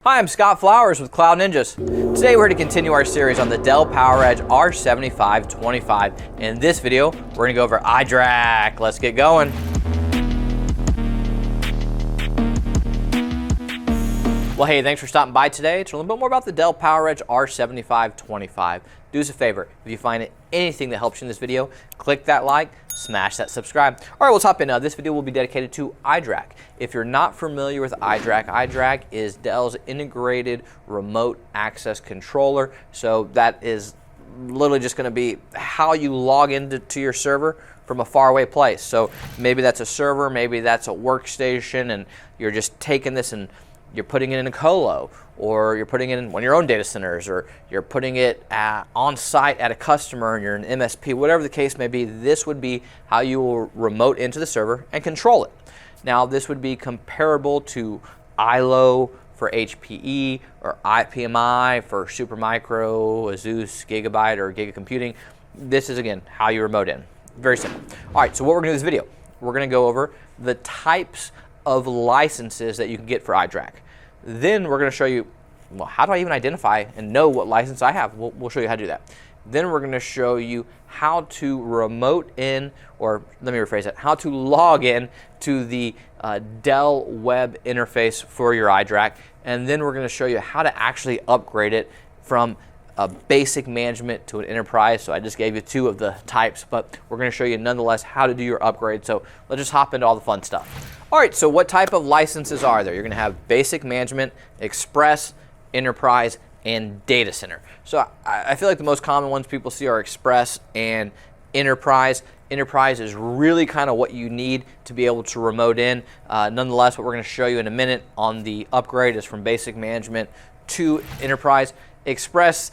Hi, I'm Scott Flowers with Cloud Ninjas. Today we're going to continue our series on the Dell PowerEdge R7525. In this video, we're going to go over iDRAC. Let's get going. Well, hey, thanks for stopping by today to learn a little bit more about the Dell PowerEdge R7525. Do us a favor, if you find anything that helps you in this video, click that like, smash that subscribe. All right, let's hop in. This video will be dedicated to iDRAC. If you're not familiar with iDRAC, iDRAC is Dell's integrated remote access controller. So that is literally just going to be how you log into your server from a faraway place. So maybe that's a server, maybe that's a workstation, and you're just taking this and you're putting it in a colo, or you're putting it in one of your own data centers, or you're putting it on site at a customer and you're an MSP, whatever the case may be. This would be how you will remote into the server and control it. Now, this would be comparable to ILO for HPE or IPMI for Supermicro, Asus, Gigabyte, or Giga Computing. This is, again, how you remote in. Very simple. All right, so what we're going to do in this video, we're going to go over the types of licenses that you can get for iDRAC. Then we're going to show you, well, how do I even identify and know what license I have? We'll show you how to do that. Then we're going to show you how to remote in, or let me rephrase it, how to log in to the Dell web interface for your iDRAC. And then we're going to show you how to actually upgrade it from a basic management to an enterprise. So I just gave you two of the types, but we're going to show you nonetheless how to do your upgrade. So let's just hop into all the fun stuff. All right, so what type of licenses are there? You're going to have basic management, express, enterprise, and data center. So I feel like the most common ones people see are express and enterprise. Enterprise is really kind of what you need to be able to remote in. Nonetheless, what we're going to show you in a minute on the upgrade is from basic management to enterprise. Express,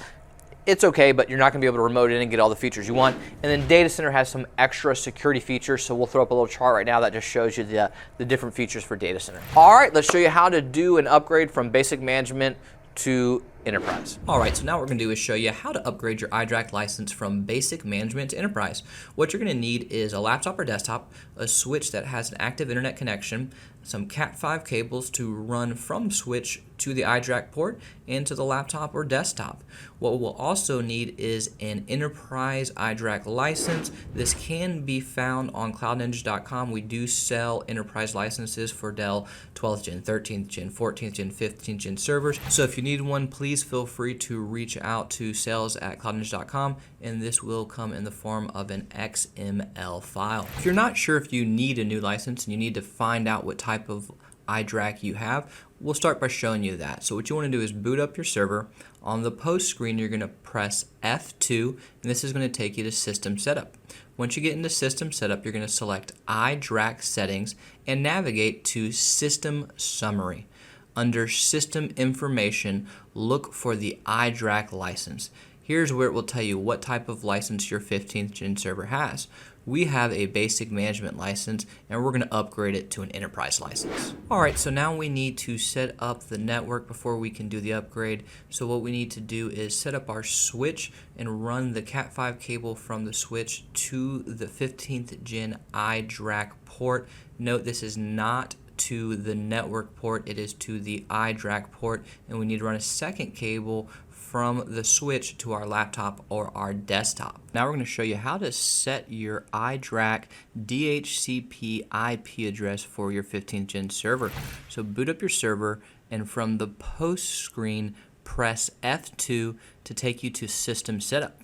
it's okay, but you're not going to be able to remote in and get all the features you want. And then data center has some extra security features, so we'll throw up a little chart right now that just shows you the different features for data center. All right, let's show you how to do an upgrade from basic management to enterprise. All right, so now what we're going to do is show you how to upgrade your iDRAC license from basic management to enterprise. What you're going to need is a laptop or desktop, a switch that has an active internet connection, some Cat5 cables to run from switch to the iDRAC port and to the laptop or desktop. What we'll also need is an enterprise iDRAC license. This can be found on cloudninjas.com. We do sell enterprise licenses for Dell 12th gen, 13th gen, 14th gen, 15th gen servers. So if you need one, please feel free to reach out to sales@cloudninjas.com, and this will come in the form of an XML file. If you're not sure if you need a new license and you need to find out what type of iDRAC you have, we'll start by showing you that. So what you want to do is boot up your server. On the post screen, you're going to press F2, and this is going to take you to System Setup. Once you get into System Setup, you're going to select iDRAC Settings and navigate to System Summary. Under System Information, look for the iDRAC license. Here's where it will tell you what type of license your 15th gen server has. We have a basic management license, and we're going to upgrade it to an enterprise license. All right, so now we need to set up the network before we can do the upgrade. So what we need to do is set up our switch and run the Cat5 cable from the switch to the 15th gen iDRAC port. Note this is not to the network port, it is to the iDRAC port, and we need to run a second cable from the switch to our laptop or our desktop. Now we're going to show you how to set your iDRAC DHCP IP address for your 15th gen server. So boot up your server, and from the post screen, press F2 to take you to System Setup.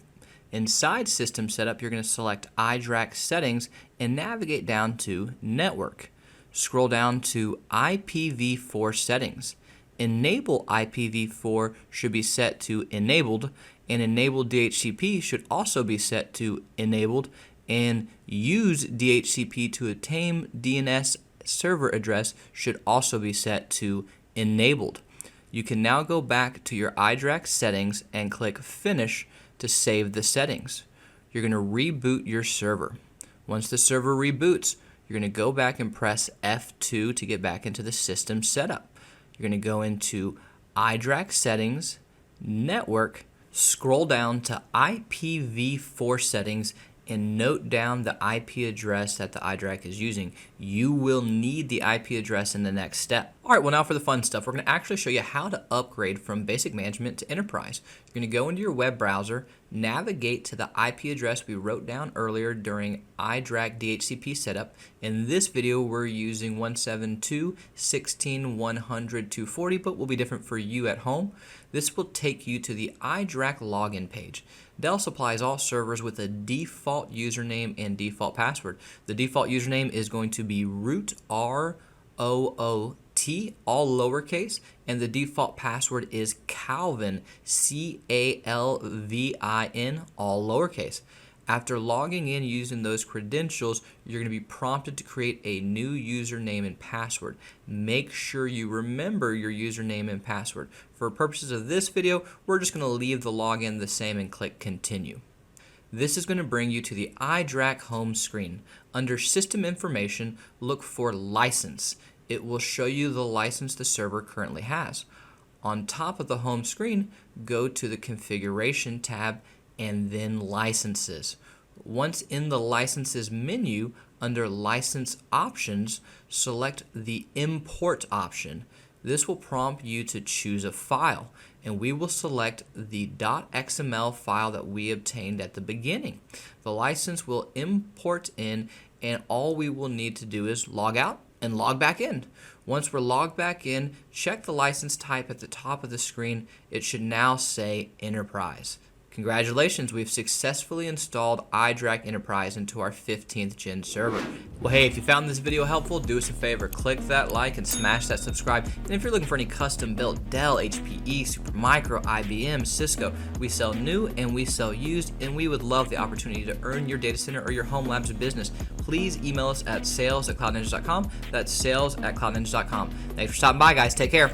Inside System Setup, you're going to select iDRAC Settings and navigate down to Network. Scroll down to IPv4 Settings. Enable IPv4 should be set to Enabled, and Enabled DHCP should also be set to Enabled, and Use DHCP to obtain DNS server address should also be set to Enabled. You can now go back to your iDRAC settings and click Finish to save the settings. You're going to reboot your server. Once the server reboots, you're going to go back and press F2 to get back into the system setup. You're going to go into iDRAC Settings, Network, scroll down to IPv4 Settings, and note down the IP address that the iDRAC is using. You will need the IP address in the next step. All right, well now for the fun stuff, we're going to actually show you how to upgrade from basic management to enterprise. You're going to go into your web browser, navigate to the IP address we wrote down earlier during iDRAC DHCP setup. In this video, we're using 172.16.100.240, but will be different for you at home. This will take you to the iDRAC login page. Dell supplies all servers with a default username and default password. The default username is going to be root, ROOT, all lowercase, and the default password is Calvin, CALVIN, all lowercase. After logging in using those credentials, you're going to be prompted to create a new username and password. Make sure you remember your username and password. For purposes of this video, we're just going to leave the login the same and click continue. This is going to bring you to the iDRAC home screen. Under System Information, look for License. It will show you the license the server currently has. On top of the home screen, go to the Configuration tab and then Licenses. Once in the Licenses menu, under License Options, select the Import option. This will prompt you to choose a file, and we will select the .xml file that we obtained at the beginning. The license will import in, and all we will need to do is log out and log back in. Once we're logged back in, check the license type at the top of the screen. It should now say Enterprise. Congratulations, we've successfully installed iDRAC Enterprise into our 15th gen server. Well, hey, if you found this video helpful, do us a favor, click that like and smash that subscribe. And if you're looking for any custom built Dell, HPE, Supermicro, IBM, Cisco, we sell new and we sell used, and we would love the opportunity to earn your data center or your home labs business. Please email us at sales@cloudninja.com. That's sales@cloudninja.com. Thanks for stopping by, guys. Take care.